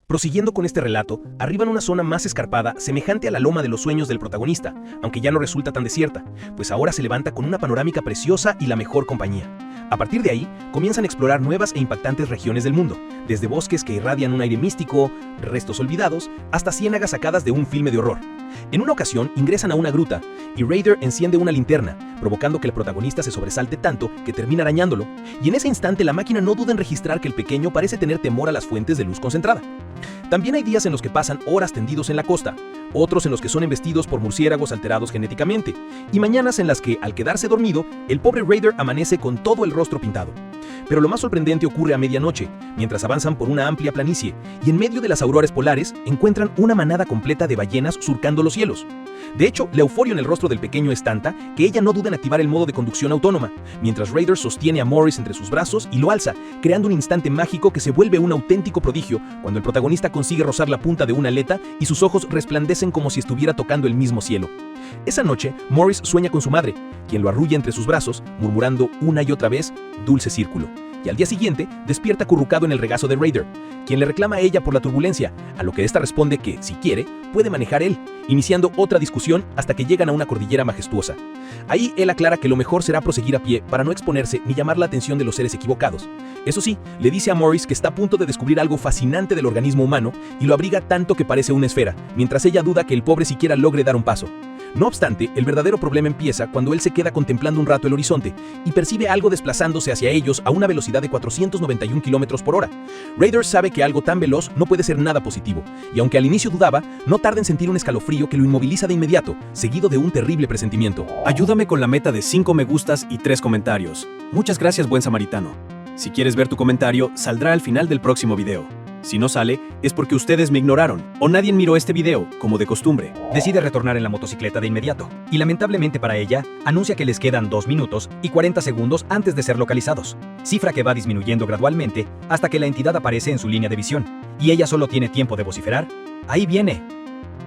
Prosiguiendo con este relato, arriban una zona más escarpada, semejante a la loma de los sueños del protagonista, aunque ya no resulta tan desierta, pues ahora se levanta con una panorámica preciosa y la mejor compañía. A partir de ahí, comienzan a explorar nuevas e impactantes regiones del mundo, desde bosques que irradian un aire místico, restos olvidados, hasta ciénagas sacadas de un filme de horror. En una ocasión, ingresan a una gruta, y Ryder enciende una linterna, provocando que el protagonista se sobresalte tanto que termina arañándolo, y en ese instante la máquina no duda en registrar que el pequeño parece tener temor a las fuentes de luz concentrada. También hay días en los que pasan horas tendidos en la costa, otros en los que son embestidos por murciélagos alterados genéticamente, y mañanas en las que, al quedarse dormido, el pobre Ryder amanece con todo el rostro pintado. Pero lo más sorprendente ocurre a medianoche, mientras avanzan por una amplia planicie, y en medio de las auroras polares encuentran una manada completa de ballenas surcando los cielos. De hecho, la euforia en el rostro del pequeño es tanta que ella no duda en activar el modo de conducción autónoma, mientras Ryder sostiene a Morris entre sus brazos y lo alza, creando un instante mágico que se vuelve un auténtico prodigio cuando el protagonista consigue rozar la punta de una aleta y sus ojos resplandecen como si estuviera tocando el mismo cielo. Esa noche, Morris sueña con su madre, quien lo arrulla entre sus brazos, murmurando una y otra vez, "Dulce círculo", y al día siguiente despierta acurrucado en el regazo de Ryder, quien le reclama a ella por la turbulencia, a lo que ésta responde que, si quiere, puede manejar él, iniciando otra discusión hasta que llegan a una cordillera majestuosa. Ahí él aclara que lo mejor será proseguir a pie para no exponerse ni llamar la atención de los seres equivocados. Eso sí, le dice a Morris que está a punto de descubrir algo fascinante del organismo humano y lo abriga tanto que parece una esfera, mientras ella duda que el pobre siquiera logre dar un paso. No obstante, el verdadero problema empieza cuando él se queda contemplando un rato el horizonte y percibe algo desplazándose hacia ellos a una velocidad de 491 km/h. Ryder sabe que algo tan veloz no puede ser nada positivo, y aunque al inicio dudaba, no tarda en sentir un escalofrío que lo inmoviliza de inmediato, seguido de un terrible presentimiento. Ayúdame con la meta de 5 me gustas y 3 comentarios. Muchas gracias, buen samaritano. Si quieres ver tu comentario, saldrá al final del próximo video. Si no sale, es porque ustedes me ignoraron, o nadie miró este video, como de costumbre. Decide retornar en la motocicleta de inmediato, y lamentablemente para ella, anuncia que les quedan 2 minutos y 40 segundos antes de ser localizados, cifra que va disminuyendo gradualmente hasta que la entidad aparece en su línea de visión, y ella solo tiene tiempo de vociferar, "¡Ahí viene!".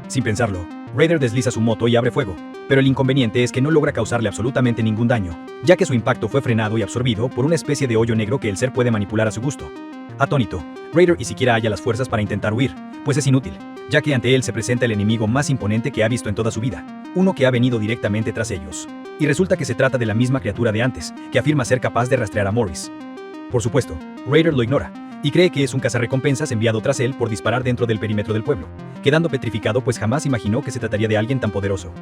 Sin pensarlo, Ryder desliza su moto y abre fuego, pero el inconveniente es que no logra causarle absolutamente ningún daño, ya que su impacto fue frenado y absorbido por una especie de hoyo negro que el ser puede manipular a su gusto. Atónito, Ryder ni siquiera halla las fuerzas para intentar huir, pues es inútil, ya que ante él se presenta el enemigo más imponente que ha visto en toda su vida, uno que ha venido directamente tras ellos. Y resulta que se trata de la misma criatura de antes, que afirma ser capaz de rastrear a Morris. Por supuesto, Ryder lo ignora, y cree que es un cazarrecompensas enviado tras él por disparar dentro del perímetro del pueblo, quedando petrificado pues jamás imaginó que se trataría de alguien tan poderoso.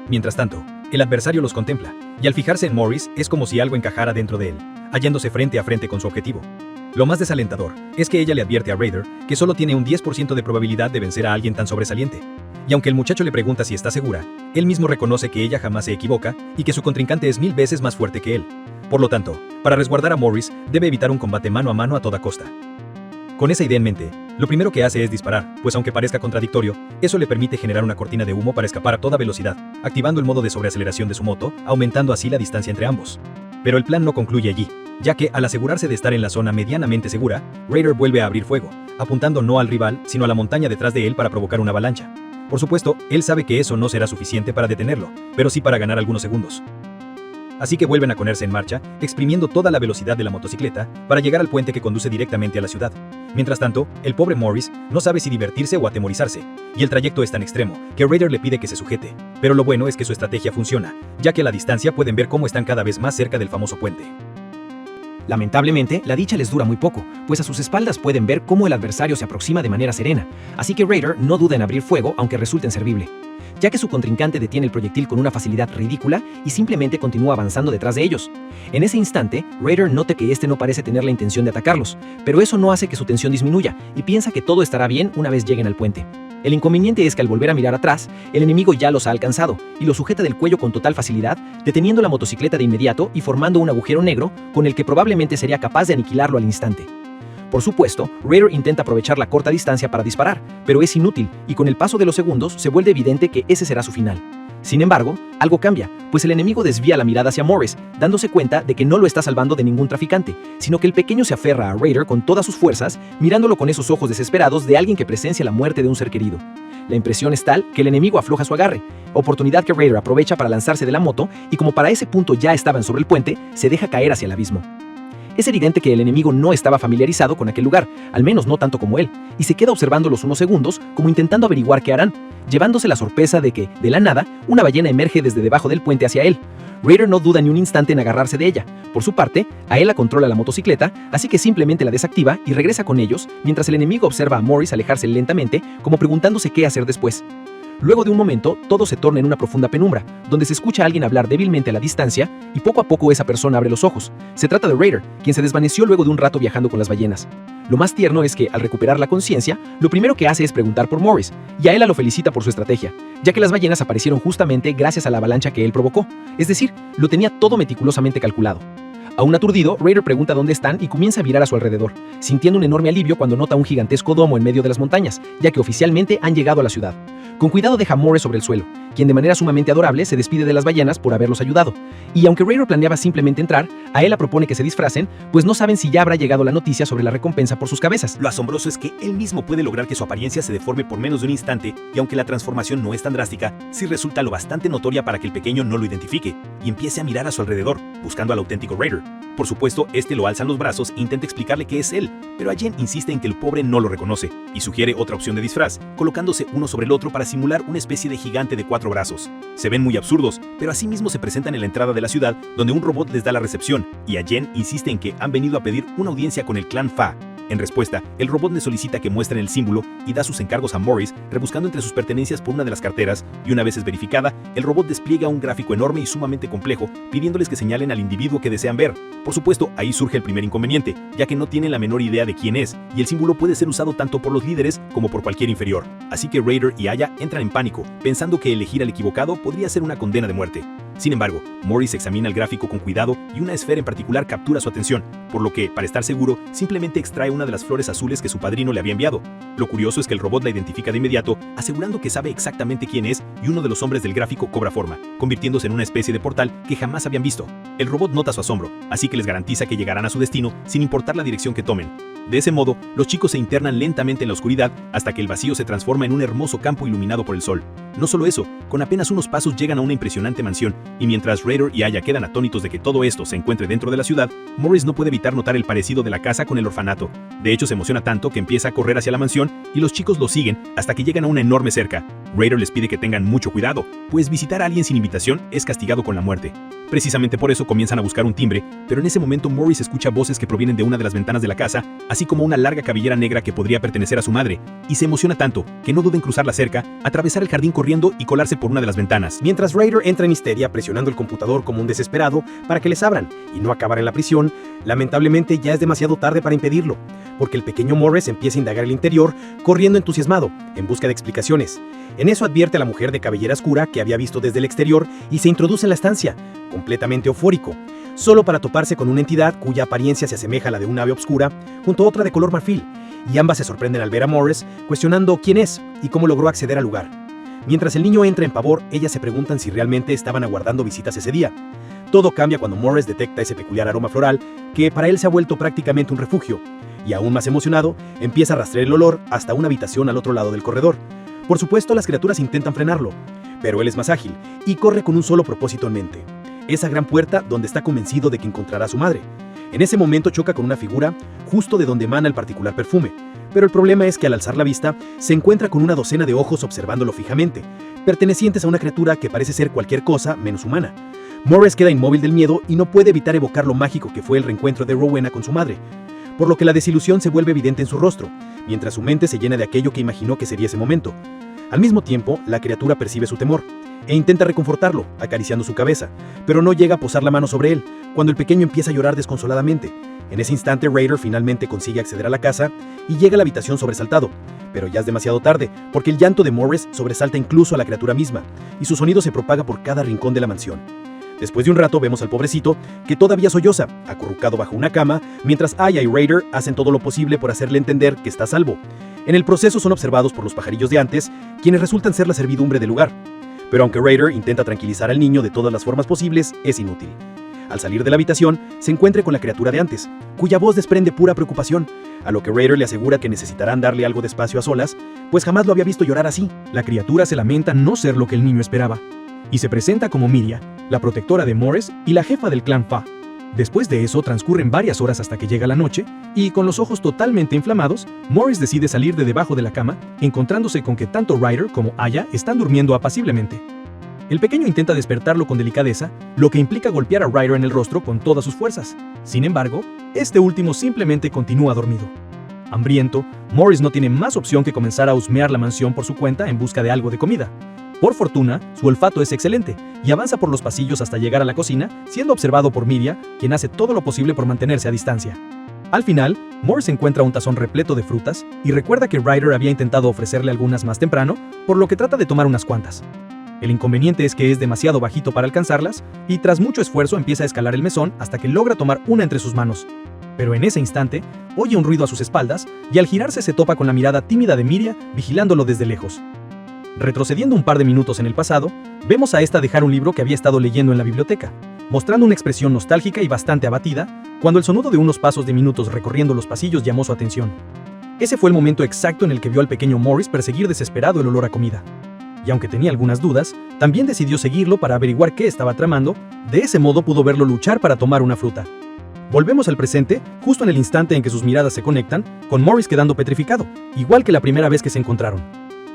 Mientras tanto, el adversario los contempla, y al fijarse en Morris es como si algo encajara dentro de él, hallándose frente a frente con su objetivo. Lo más desalentador es que ella le advierte a Ryder que solo tiene un 10% de probabilidad de vencer a alguien tan sobresaliente. Y aunque el muchacho le pregunta si está segura, él mismo reconoce que ella jamás se equivoca y que su contrincante es 1000 veces más fuerte que él. Por lo tanto, para resguardar a Morris, debe evitar un combate mano a mano a toda costa. Con esa idea en mente, lo primero que hace es disparar, pues aunque parezca contradictorio, eso le permite generar una cortina de humo para escapar a toda velocidad, activando el modo de sobreaceleración de su moto, aumentando así la distancia entre ambos. Pero el plan no concluye allí, ya que, al asegurarse de estar en la zona medianamente segura, Ryder vuelve a abrir fuego, apuntando no al rival, sino a la montaña detrás de él para provocar una avalancha. Por supuesto, él sabe que eso no será suficiente para detenerlo, pero sí para ganar algunos segundos. Así que vuelven a ponerse en marcha, exprimiendo toda la velocidad de la motocicleta para llegar al puente que conduce directamente a la ciudad. Mientras tanto, el pobre Morris no sabe si divertirse o atemorizarse, y el trayecto es tan extremo que Ryder le pide que se sujete. Pero lo bueno es que su estrategia funciona, ya que a la distancia pueden ver cómo están cada vez más cerca del famoso puente. Lamentablemente, la dicha les dura muy poco, pues a sus espaldas pueden ver cómo el adversario se aproxima de manera serena, así que Ryder no duda en abrir fuego aunque resulte inservible, ya que su contrincante detiene el proyectil con una facilidad ridícula y simplemente continúa avanzando detrás de ellos. En ese instante, Ryder nota que este no parece tener la intención de atacarlos, pero eso no hace que su tensión disminuya y piensa que todo estará bien una vez lleguen al puente. El inconveniente es que al volver a mirar atrás, el enemigo ya los ha alcanzado y los sujeta del cuello con total facilidad, deteniendo la motocicleta de inmediato y formando un agujero negro con el que probablemente sería capaz de aniquilarlo al instante. Por supuesto, Ryder intenta aprovechar la corta distancia para disparar, pero es inútil y con el paso de los segundos se vuelve evidente que ese será su final. Sin embargo, algo cambia, pues el enemigo desvía la mirada hacia Morris, dándose cuenta de que no lo está salvando de ningún traficante, sino que el pequeño se aferra a Ryder con todas sus fuerzas, mirándolo con esos ojos desesperados de alguien que presencia la muerte de un ser querido. La impresión es tal que el enemigo afloja su agarre, oportunidad que Ryder aprovecha para lanzarse de la moto y como para ese punto ya estaban sobre el puente, se deja caer hacia el abismo. Es evidente que el enemigo no estaba familiarizado con aquel lugar, al menos no tanto como él, y se queda observándolos unos segundos como intentando averiguar qué harán, llevándose la sorpresa de que, de la nada, una ballena emerge desde debajo del puente hacia él. Raider no duda ni un instante en agarrarse de ella. Por su parte, a él la controla la motocicleta, así que simplemente la desactiva y regresa con ellos, mientras el enemigo observa a Morris alejarse lentamente, como preguntándose qué hacer después. Luego de un momento, todo se torna en una profunda penumbra, donde se escucha a alguien hablar débilmente a la distancia, y poco a poco esa persona abre los ojos. Se trata de Raider, quien se desvaneció luego de un rato viajando con las ballenas. Lo más tierno es que, al recuperar la conciencia, lo primero que hace es preguntar por Morris, y a él lo felicita por su estrategia, ya que las ballenas aparecieron justamente gracias a la avalancha que él provocó, es decir, lo tenía todo meticulosamente calculado. Aún aturdido, Raider pregunta dónde están y comienza a mirar a su alrededor, sintiendo un enorme alivio cuando nota un gigantesco domo en medio de las montañas, ya que oficialmente han llegado a la ciudad. Con cuidado deja a Morris sobre el suelo, quien de manera sumamente adorable se despide de las ballenas por haberlos ayudado. Y aunque Raider planeaba simplemente entrar, a él propone que se disfracen, pues no saben si ya habrá llegado la noticia sobre la recompensa por sus cabezas. Lo asombroso es que él mismo puede lograr que su apariencia se deforme por menos de un instante, y aunque la transformación no es tan drástica, sí resulta lo bastante notoria para que el pequeño no lo identifique, y empiece a mirar a su alrededor, buscando al auténtico Raider. Por supuesto, este lo alza en los brazos e intenta explicarle que es él, pero Jen insiste en que el pobre no lo reconoce, y sugiere otra opción de disfraz, colocándose uno sobre el otro para simular una especie de gigante de 4 brazos. Se ven muy absurdos, pero asimismo se presentan en la entrada de la ciudad, donde un robot les da la recepción, y Jen insiste en que han venido a pedir una audiencia con el clan Fa. En respuesta, el robot le solicita que muestren el símbolo y da sus encargos a Morris, rebuscando entre sus pertenencias por una de las carteras, y una vez es verificada, el robot despliega un gráfico enorme y sumamente complejo, pidiéndoles que señalen al individuo que desean ver. Por supuesto, ahí surge el primer inconveniente, ya que no tienen la menor idea de quién es, y el símbolo puede ser usado tanto por los líderes como por cualquier inferior. Así que Raider y Aya entran en pánico, pensando que elegir al equivocado podría ser una condena de muerte. Sin embargo, Morris examina el gráfico con cuidado y una esfera en particular captura su atención, por lo que, para estar seguro, simplemente extrae una de las flores azules que su padrino le había enviado. Lo curioso es que el robot la identifica de inmediato, asegurando que sabe exactamente quién es, y uno de los hombres del gráfico cobra forma, convirtiéndose en una especie de portal que jamás habían visto. El robot nota su asombro, así que les garantiza que llegarán a su destino sin importar la dirección que tomen. De ese modo, los chicos se internan lentamente en la oscuridad hasta que el vacío se transforma en un hermoso campo iluminado por el sol. No solo eso, con apenas unos pasos llegan a una impresionante mansión, y mientras Raider y Aya quedan atónitos de que todo esto se encuentre dentro de la ciudad, Morris no puede evitar notar el parecido de la casa con el orfanato. De hecho, se emociona tanto que empieza a correr hacia la mansión y los chicos lo siguen hasta que llegan a una enorme cerca. Raider les pide que tengan mucho cuidado, pues visitar a alguien sin invitación es castigado con la muerte. Precisamente por eso comienzan a buscar un timbre, pero en ese momento Morris escucha voces que provienen de una de las ventanas de la casa, así como una larga cabellera negra que podría pertenecer a su madre, y se emociona tanto que no duda en cruzar la cerca, atravesar el jardín corriendo y colarse por una de las ventanas. Mientras Raider entra en histeria presionando el computador como un desesperado para que les abran y no acabar en la prisión, lamentablemente ya es demasiado tarde para impedirlo, porque el pequeño Morris empieza a indagar el interior, corriendo entusiasmado, en busca de explicaciones. En eso advierte a la mujer de cabellera oscura que había visto desde el exterior y se introduce en la estancia, completamente eufórico, solo para toparse con una entidad cuya apariencia se asemeja a la de un ave oscura, junto a otra de color marfil, y ambas se sorprenden al ver a Morris, cuestionando quién es y cómo logró acceder al lugar. Mientras el niño entra en pavor, ellas se preguntan si realmente estaban aguardando visitas ese día. Todo cambia cuando Morris detecta ese peculiar aroma floral que para él se ha vuelto prácticamente un refugio, y aún más emocionado, empieza a rastrear el olor hasta una habitación al otro lado del corredor. Por supuesto, las criaturas intentan frenarlo, pero él es más ágil y corre con un solo propósito en mente: esa gran puerta donde está convencido de que encontrará a su madre. En ese momento choca con una figura justo de donde emana el particular perfume, pero el problema es que al alzar la vista se encuentra con una docena de ojos observándolo fijamente, pertenecientes a una criatura que parece ser cualquier cosa menos humana. Morris queda inmóvil del miedo y no puede evitar evocar lo mágico que fue el reencuentro de Rowena con su madre, por lo que la desilusión se vuelve evidente en su rostro, mientras su mente se llena de aquello que imaginó que sería ese momento. Al mismo tiempo, la criatura percibe su temor e intenta reconfortarlo, acariciando su cabeza, pero no llega a posar la mano sobre él, cuando el pequeño empieza a llorar desconsoladamente. En ese instante, Raider finalmente consigue acceder a la casa y llega a la habitación sobresaltado, pero ya es demasiado tarde, porque el llanto de Morris sobresalta incluso a la criatura misma, y su sonido se propaga por cada rincón de la mansión. Después de un rato vemos al pobrecito, que todavía solloza, acurrucado bajo una cama, mientras Aya y Raider hacen todo lo posible por hacerle entender que está a salvo. En el proceso son observados por los pajarillos de antes, quienes resultan ser la servidumbre del lugar. Pero aunque Raider intenta tranquilizar al niño de todas las formas posibles, es inútil. Al salir de la habitación, se encuentra con la criatura de antes, cuya voz desprende pura preocupación, a lo que Raider le asegura que necesitarán darle algo de espacio a solas, pues jamás lo había visto llorar así. La criatura se lamenta no ser lo que el niño esperaba, y se presenta como Miria, la protectora de Morris y la jefa del clan Fa. Después de eso transcurren varias horas hasta que llega la noche, y con los ojos totalmente inflamados, Morris decide salir de debajo de la cama, encontrándose con que tanto Ryder como Aya están durmiendo apaciblemente. El pequeño intenta despertarlo con delicadeza, lo que implica golpear a Ryder en el rostro con todas sus fuerzas. Sin embargo, este último simplemente continúa dormido. Hambriento, Morris no tiene más opción que comenzar a husmear la mansión por su cuenta en busca de algo de comida. Por fortuna, su olfato es excelente y avanza por los pasillos hasta llegar a la cocina, siendo observado por Miria, quien hace todo lo posible por mantenerse a distancia. Al final, Morris encuentra un tazón repleto de frutas y recuerda que Ryder había intentado ofrecerle algunas más temprano, por lo que trata de tomar unas cuantas. El inconveniente es que es demasiado bajito para alcanzarlas y tras mucho esfuerzo empieza a escalar el mesón hasta que logra tomar una entre sus manos. Pero en ese instante, oye un ruido a sus espaldas y al girarse se topa con la mirada tímida de Miria vigilándolo desde lejos. Retrocediendo un par de minutos en el pasado, vemos a esta dejar un libro que había estado leyendo en la biblioteca, mostrando una expresión nostálgica y bastante abatida, cuando el sonido de unos pasos diminutos recorriendo los pasillos llamó su atención. Ese fue el momento exacto en el que vio al pequeño Morris perseguir desesperado el olor a comida. Y aunque tenía algunas dudas, también decidió seguirlo para averiguar qué estaba tramando, de ese modo pudo verlo luchar para tomar una fruta. Volvemos al presente, justo en el instante en que sus miradas se conectan, con Morris quedando petrificado, igual que la primera vez que se encontraron.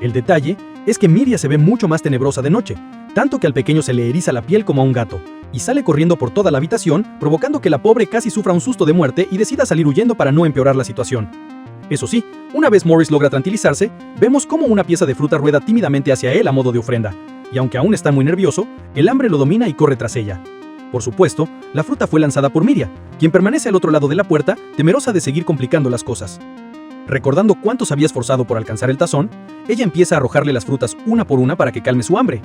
El detalle es que Miria se ve mucho más tenebrosa de noche, tanto que al pequeño se le eriza la piel como a un gato, y sale corriendo por toda la habitación, provocando que la pobre casi sufra un susto de muerte y decida salir huyendo para no empeorar la situación. Eso sí, una vez Morris logra tranquilizarse, vemos cómo una pieza de fruta rueda tímidamente hacia él a modo de ofrenda, y aunque aún está muy nervioso, el hambre lo domina y corre tras ella. Por supuesto, la fruta fue lanzada por Miria, quien permanece al otro lado de la puerta, temerosa de seguir complicando las cosas. Recordando cuánto se había esforzado por alcanzar el tazón, ella empieza a arrojarle las frutas una por una para que calme su hambre.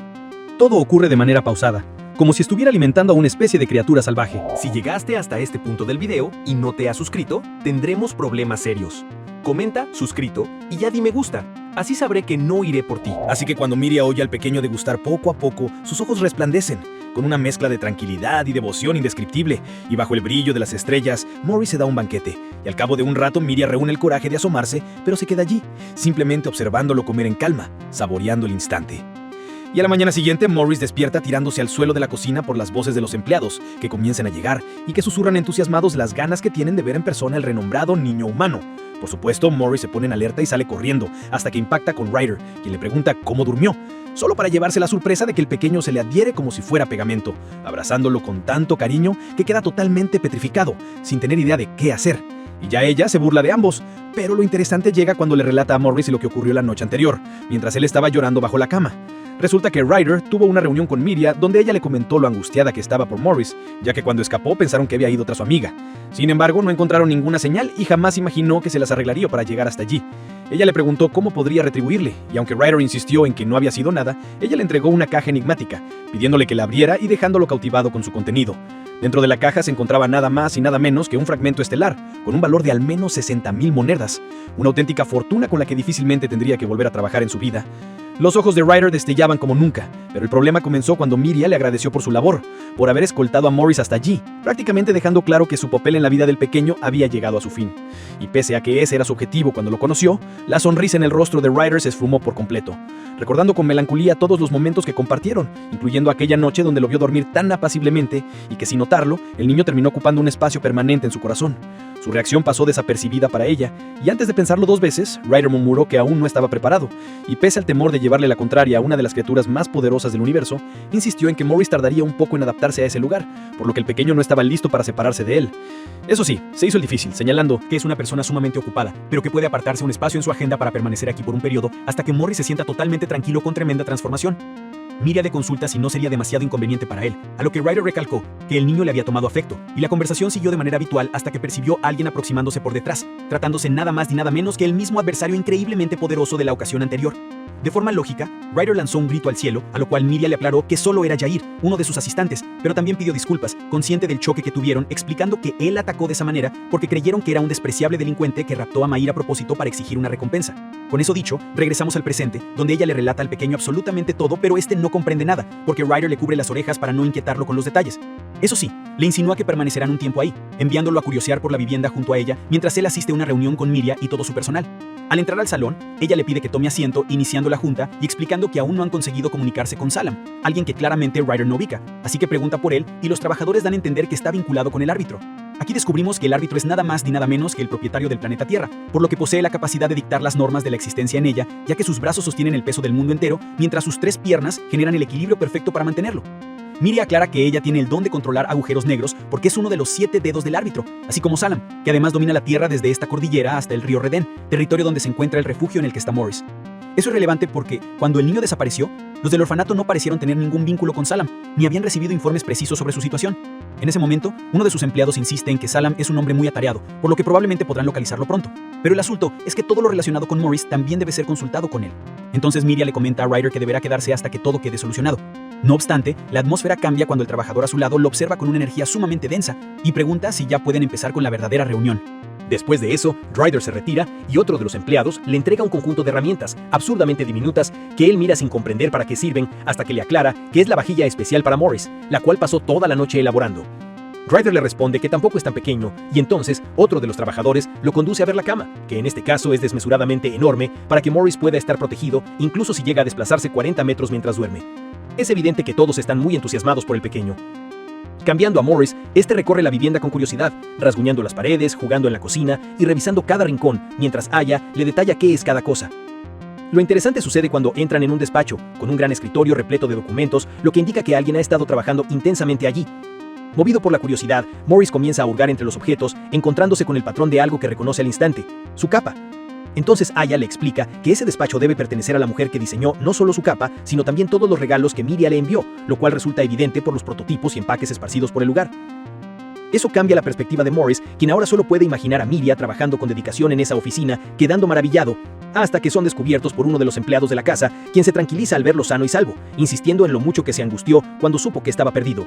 Todo ocurre de manera pausada, como si estuviera alimentando a una especie de criatura salvaje. Si llegaste hasta este punto del video y no te has suscrito, tendremos problemas serios. Comenta, suscrito y ya di me gusta. Así sabré que no iré por ti. Así que cuando Miria oye al pequeño degustar poco a poco, sus ojos resplandecen, con una mezcla de tranquilidad y devoción indescriptible, y bajo el brillo de las estrellas, Morris se da un banquete, y al cabo de un rato Miria reúne el coraje de asomarse, pero se queda allí, simplemente observándolo comer en calma, saboreando el instante. Y a la mañana siguiente, Morris despierta tirándose al suelo de la cocina por las voces de los empleados, que comienzan a llegar y que susurran entusiasmados las ganas que tienen de ver en persona el renombrado niño humano. Por supuesto, Morris se pone en alerta y sale corriendo, hasta que impacta con Ryder, quien le pregunta cómo durmió, solo para llevarse la sorpresa de que el pequeño se le adhiere como si fuera pegamento, abrazándolo con tanto cariño que queda totalmente petrificado, sin tener idea de qué hacer. Y ya ella se burla de ambos, pero lo interesante llega cuando le relata a Morris lo que ocurrió la noche anterior, mientras él estaba llorando bajo la cama. Resulta que Ryder tuvo una reunión con Miria donde ella le comentó lo angustiada que estaba por Morris, ya que cuando escapó pensaron que había ido tras su amiga. Sin embargo, no encontraron ninguna señal y jamás imaginó que se las arreglaría para llegar hasta allí. Ella le preguntó cómo podría retribuirle, y aunque Ryder insistió en que no había sido nada, ella le entregó una caja enigmática, pidiéndole que la abriera y dejándolo cautivado con su contenido. Dentro de la caja se encontraba nada más y nada menos que un fragmento estelar, con un valor de al menos 60,000 monedas, una auténtica fortuna con la que difícilmente tendría que volver a trabajar en su vida. Los ojos de Ryder destellaban como nunca, pero el problema comenzó cuando Miria le agradeció por su labor, por haber escoltado a Morris hasta allí, prácticamente dejando claro que su papel en la vida del pequeño había llegado a su fin. Y pese a que ese era su objetivo cuando lo conoció, la sonrisa en el rostro de Ryder se esfumó por completo, recordando con melancolía todos los momentos que compartieron, incluyendo aquella noche donde lo vio dormir tan apaciblemente y que sin notarlo, el niño terminó ocupando un espacio permanente en su corazón. Su reacción pasó desapercibida para ella, y antes de pensarlo dos veces, Ryder murmuró que aún no estaba preparado, y pese al temor de llevarle la contraria a una de las criaturas más poderosas del universo, insistió en que Morris tardaría un poco en adaptarse a ese lugar, por lo que el pequeño no estaba listo para separarse de él. Eso sí, se hizo el difícil, señalando que es una persona sumamente ocupada, pero que puede apartarse un espacio en su agenda para permanecer aquí por un periodo hasta que Morris se sienta totalmente tranquilo con tremenda transformación. Miria le consulta si no sería demasiado inconveniente para él, a lo que Ryder recalcó que el niño le había tomado afecto, y la conversación siguió de manera habitual hasta que percibió a alguien aproximándose por detrás, tratándose nada más ni nada menos que el mismo adversario increíblemente poderoso de la ocasión anterior. De forma lógica, Ryder lanzó un grito al cielo, a lo cual Miria le aclaró que solo era Jair, uno de sus asistentes, pero también pidió disculpas, consciente del choque que tuvieron, explicando que él atacó de esa manera porque creyeron que era un despreciable delincuente que raptó a Mair a propósito para exigir una recompensa. Con eso dicho, regresamos al presente, donde ella le relata al pequeño absolutamente todo, pero este no comprende nada, porque Ryder le cubre las orejas para no inquietarlo con los detalles. Eso sí, le insinúa que permanecerán un tiempo ahí, enviándolo a curiosear por la vivienda junto a ella, mientras él asiste a una reunión con Miria y todo su personal. Al entrar al salón, ella le pide que tome asiento, iniciando la junta y explicando que aún no han conseguido comunicarse con Salam, alguien que claramente Ryder no ubica, así que pregunta por él y los trabajadores dan a entender que está vinculado con el árbitro. Aquí descubrimos que el árbitro es nada más ni nada menos que el propietario del planeta Tierra, por lo que posee la capacidad de dictar las normas de la existencia en ella, ya que sus brazos sostienen el peso del mundo entero, mientras sus 3 piernas generan el equilibrio perfecto para mantenerlo. Miri aclara que ella tiene el don de controlar agujeros negros porque es uno de los 7 dedos del árbitro, así como Salam, que además domina la Tierra desde esta cordillera hasta el río Redén, territorio donde se encuentra el refugio en el que está Morris. Eso es relevante porque, cuando el niño desapareció, los del orfanato no parecieron tener ningún vínculo con Salam, ni habían recibido informes precisos sobre su situación. En ese momento, uno de sus empleados insiste en que Salam es un hombre muy atareado, por lo que probablemente podrán localizarlo pronto. Pero el asunto es que todo lo relacionado con Morris también debe ser consultado con él. Entonces Miriam le comenta a Ryder que deberá quedarse hasta que todo quede solucionado. No obstante, la atmósfera cambia cuando el trabajador a su lado lo observa con una energía sumamente densa y pregunta si ya pueden empezar con la verdadera reunión. Después de eso, Ryder se retira y otro de los empleados le entrega un conjunto de herramientas absurdamente diminutas que él mira sin comprender para qué sirven hasta que le aclara que es la vajilla especial para Morris, la cual pasó toda la noche elaborando. Ryder le responde que tampoco es tan pequeño y entonces otro de los trabajadores lo conduce a ver la cama, que en este caso es desmesuradamente enorme para que Morris pueda estar protegido incluso si llega a desplazarse 40 metros mientras duerme. Es evidente que todos están muy entusiasmados por el pequeño. Cambiando a Morris, este recorre la vivienda con curiosidad, rasguñando las paredes, jugando en la cocina y revisando cada rincón, mientras Aya le detalla qué es cada cosa. Lo interesante sucede cuando entran en un despacho, con un gran escritorio repleto de documentos, lo que indica que alguien ha estado trabajando intensamente allí. Movido por la curiosidad, Morris comienza a hurgar entre los objetos, encontrándose con el patrón de algo que reconoce al instante, su capa. Entonces Aya le explica que ese despacho debe pertenecer a la mujer que diseñó no solo su capa, sino también todos los regalos que Miriam le envió, lo cual resulta evidente por los prototipos y empaques esparcidos por el lugar. Eso cambia la perspectiva de Morris, quien ahora solo puede imaginar a Miriam trabajando con dedicación en esa oficina, quedando maravillado, hasta que son descubiertos por uno de los empleados de la casa, quien se tranquiliza al verlo sano y salvo, insistiendo en lo mucho que se angustió cuando supo que estaba perdido.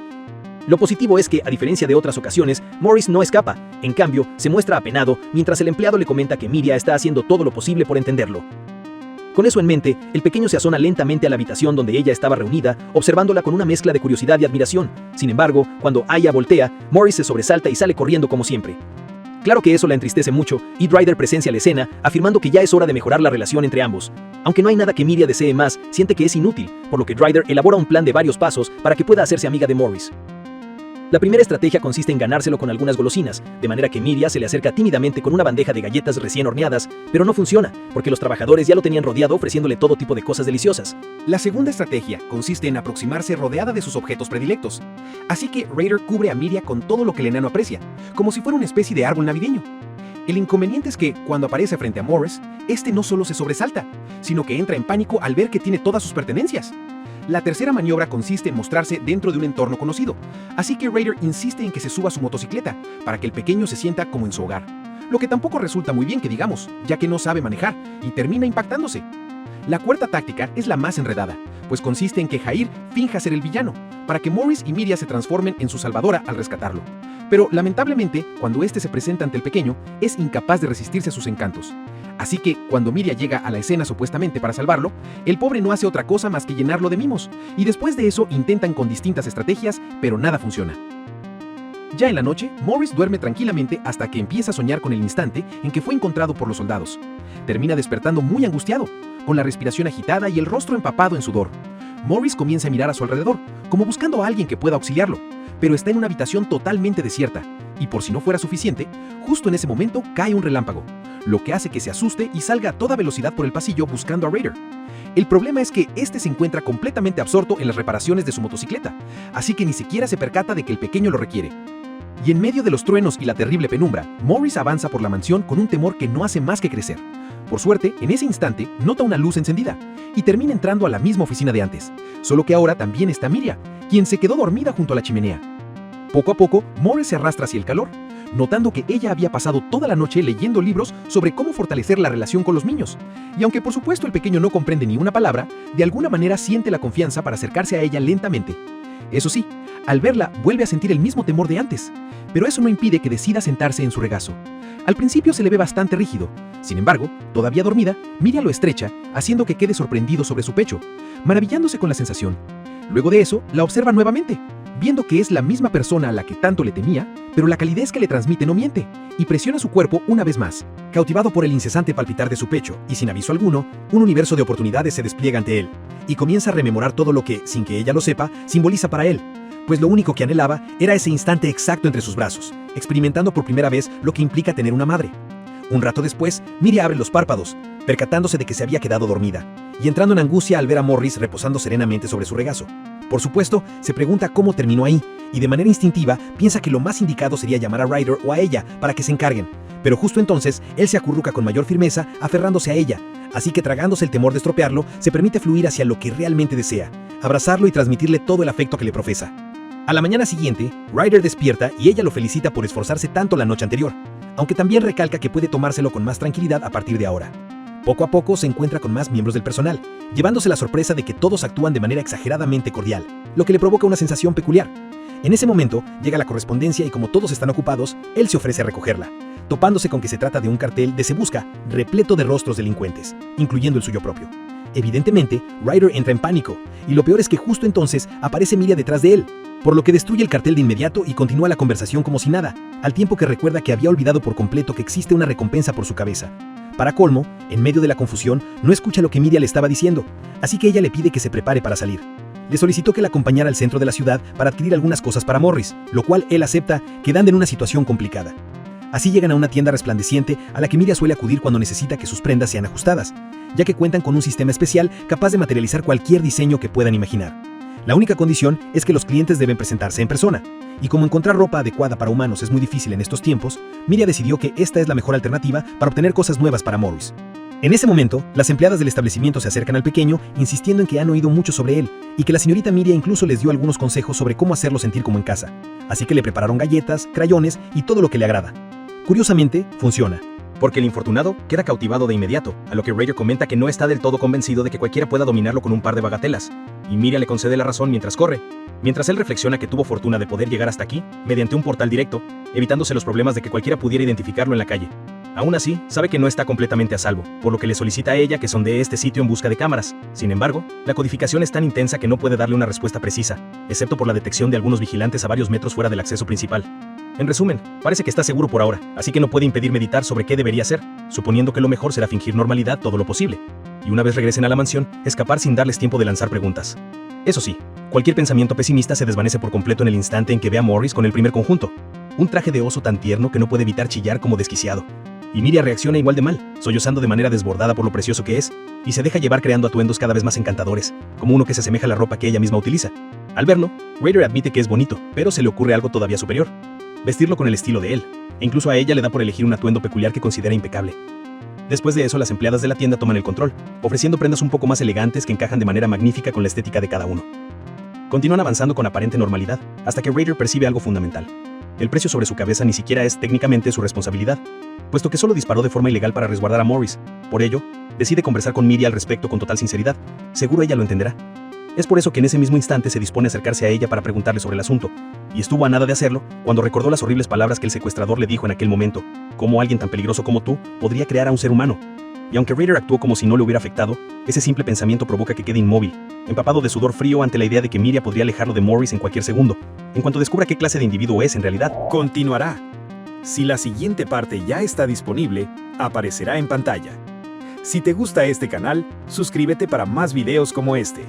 Lo positivo es que, a diferencia de otras ocasiones, Morris no escapa. En cambio, se muestra apenado mientras el empleado le comenta que Miriam está haciendo todo lo posible por entenderlo. Con eso en mente, el pequeño se asoma lentamente a la habitación donde ella estaba reunida, observándola con una mezcla de curiosidad y admiración. Sin embargo, cuando Aya voltea, Morris se sobresalta y sale corriendo como siempre. Claro que eso la entristece mucho, y Ryder presencia la escena, afirmando que ya es hora de mejorar la relación entre ambos. Aunque no hay nada que Miriam desee más, siente que es inútil, por lo que Ryder elabora un plan de varios pasos para que pueda hacerse amiga de Morris. La primera estrategia consiste en ganárselo con algunas golosinas, de manera que Miriam se le acerca tímidamente con una bandeja de galletas recién horneadas, pero no funciona, porque los trabajadores ya lo tenían rodeado ofreciéndole todo tipo de cosas deliciosas. La segunda estrategia consiste en aproximarse rodeada de sus objetos predilectos. Así que Ryder cubre a Miriam con todo lo que el enano aprecia, como si fuera una especie de árbol navideño. El inconveniente es que, cuando aparece frente a Morris, este no solo se sobresalta, sino que entra en pánico al ver que tiene todas sus pertenencias. La tercera maniobra consiste en mostrarse dentro de un entorno conocido, así que Ryder insiste en que se suba a su motocicleta, para que el pequeño se sienta como en su hogar. Lo que tampoco resulta muy bien que digamos, ya que no sabe manejar, y termina impactándose. La cuarta táctica es la más enredada, pues consiste en que Jair finja ser el villano, para que Morris y Miriam se transformen en su salvadora al rescatarlo. Pero, lamentablemente, cuando este se presenta ante el pequeño, es incapaz de resistirse a sus encantos. Así que, cuando Miriam llega a la escena supuestamente para salvarlo, el pobre no hace otra cosa más que llenarlo de mimos, y después de eso intentan con distintas estrategias, pero nada funciona. Ya en la noche, Morris duerme tranquilamente hasta que empieza a soñar con el instante en que fue encontrado por los soldados. Termina despertando muy angustiado, con la respiración agitada y el rostro empapado en sudor. Morris comienza a mirar a su alrededor, como buscando a alguien que pueda auxiliarlo, pero está en una habitación totalmente desierta, y por si no fuera suficiente, justo en ese momento cae un relámpago, lo que hace que se asuste y salga a toda velocidad por el pasillo buscando a Ryder. El problema es que este se encuentra completamente absorto en las reparaciones de su motocicleta, así que ni siquiera se percata de que el pequeño lo requiere. Y en medio de los truenos y la terrible penumbra, Morris avanza por la mansión con un temor que no hace más que crecer. Por suerte, en ese instante, nota una luz encendida y termina entrando a la misma oficina de antes, solo que ahora también está Miriam, quien se quedó dormida junto a la chimenea. Poco a poco, Morris se arrastra hacia el calor, notando que ella había pasado toda la noche leyendo libros sobre cómo fortalecer la relación con los niños. Y aunque por supuesto el pequeño no comprende ni una palabra, de alguna manera siente la confianza para acercarse a ella lentamente. Eso sí, al verla vuelve a sentir el mismo temor de antes, pero eso no impide que decida sentarse en su regazo. Al principio se le ve bastante rígido. Sin embargo, todavía dormida, Miriam lo estrecha, haciendo que quede sorprendido sobre su pecho, maravillándose con la sensación. Luego de eso, la observa nuevamente, viendo que es la misma persona a la que tanto le temía, pero la calidez que le transmite no miente, y presiona su cuerpo una vez más. Cautivado por el incesante palpitar de su pecho, y sin aviso alguno, un universo de oportunidades se despliega ante él, y comienza a rememorar todo lo que, sin que ella lo sepa, simboliza para él, pues lo único que anhelaba era ese instante exacto entre sus brazos, experimentando por primera vez lo que implica tener una madre. Un rato después, Miria abre los párpados, percatándose de que se había quedado dormida, y entrando en angustia al ver a Morris reposando serenamente sobre su regazo. Por supuesto, se pregunta cómo terminó ahí, y de manera instintiva piensa que lo más indicado sería llamar a Ryder o a ella para que se encarguen. Pero justo entonces, él se acurruca con mayor firmeza, aferrándose a ella, así que tragándose el temor de estropearlo, se permite fluir hacia lo que realmente desea, abrazarlo y transmitirle todo el afecto que le profesa. A la mañana siguiente, Ryder despierta y ella lo felicita por esforzarse tanto la noche anterior, aunque también recalca que puede tomárselo con más tranquilidad a partir de ahora. Poco a poco se encuentra con más miembros del personal, llevándose la sorpresa de que todos actúan de manera exageradamente cordial, lo que le provoca una sensación peculiar. En ese momento, llega la correspondencia y como todos están ocupados, él se ofrece a recogerla, topándose con que se trata de un cartel de Se Busca, repleto de rostros delincuentes, incluyendo el suyo propio. Evidentemente, Ryder entra en pánico, y lo peor es que justo entonces aparece Miria detrás de él, por lo que destruye el cartel de inmediato y continúa la conversación como si nada, al tiempo que recuerda que había olvidado por completo que existe una recompensa por su cabeza. Para colmo, en medio de la confusión, no escucha lo que Miria le estaba diciendo, así que ella le pide que se prepare para salir. Le solicitó que la acompañara al centro de la ciudad para adquirir algunas cosas para Morris, lo cual él acepta, quedando en una situación complicada. Así llegan a una tienda resplandeciente a la que Miria suele acudir cuando necesita que sus prendas sean ajustadas, ya que cuentan con un sistema especial capaz de materializar cualquier diseño que puedan imaginar. La única condición es que los clientes deben presentarse en persona, y como encontrar ropa adecuada para humanos es muy difícil en estos tiempos, Miria decidió que esta es la mejor alternativa para obtener cosas nuevas para Morris. En ese momento, las empleadas del establecimiento se acercan al pequeño, insistiendo en que han oído mucho sobre él, y que la señorita Miria incluso les dio algunos consejos sobre cómo hacerlo sentir como en casa, así que le prepararon galletas, crayones y todo lo que le agrada. Curiosamente, funciona. Porque el infortunado queda cautivado de inmediato, a lo que Ryder comenta que no está del todo convencido de que cualquiera pueda dominarlo con un par de bagatelas, y Miria le concede la razón mientras corre, mientras él reflexiona que tuvo fortuna de poder llegar hasta aquí, mediante un portal directo, evitándose los problemas de que cualquiera pudiera identificarlo en la calle. Aún así, sabe que no está completamente a salvo, por lo que le solicita a ella que sondee este sitio en busca de cámaras. Sin embargo, la codificación es tan intensa que no puede darle una respuesta precisa, excepto por la detección de algunos vigilantes a varios metros fuera del acceso principal. En resumen, parece que está seguro por ahora, así que no puede impedir meditar sobre qué debería hacer, suponiendo que lo mejor será fingir normalidad todo lo posible. Y una vez regresen a la mansión, escapar sin darles tiempo de lanzar preguntas. Eso sí, cualquier pensamiento pesimista se desvanece por completo en el instante en que ve a Morris con el primer conjunto. Un traje de oso tan tierno que no puede evitar chillar como desquiciado. Y Miria reacciona igual de mal, sollozando de manera desbordada por lo precioso que es, y se deja llevar creando atuendos cada vez más encantadores, como uno que se asemeja a la ropa que ella misma utiliza. Al verlo, Ryder admite que es bonito, pero se le ocurre algo todavía superior: vestirlo con el estilo de él, e incluso a ella le da por elegir un atuendo peculiar que considera impecable. Después de eso, las empleadas de la tienda toman el control, ofreciendo prendas un poco más elegantes que encajan de manera magnífica con la estética de cada uno. Continúan avanzando con aparente normalidad, hasta que Ryder percibe algo fundamental. El precio sobre su cabeza ni siquiera es técnicamente su responsabilidad, puesto que solo disparó de forma ilegal para resguardar a Morris. Por ello, decide conversar con Miria al respecto con total sinceridad. Seguro ella lo entenderá. Es por eso que en ese mismo instante se dispone a acercarse a ella para preguntarle sobre el asunto, y estuvo a nada de hacerlo cuando recordó las horribles palabras que el secuestrador le dijo en aquel momento: cómo alguien tan peligroso como tú podría crear a un ser humano. Y aunque Ryder actuó como si no le hubiera afectado, ese simple pensamiento provoca que quede inmóvil, empapado de sudor frío ante la idea de que Miria podría alejarlo de Morris en cualquier segundo, en cuanto descubra qué clase de individuo es en realidad. Continuará. Si la siguiente parte ya está disponible, aparecerá en pantalla. Si te gusta este canal, suscríbete para más videos como este.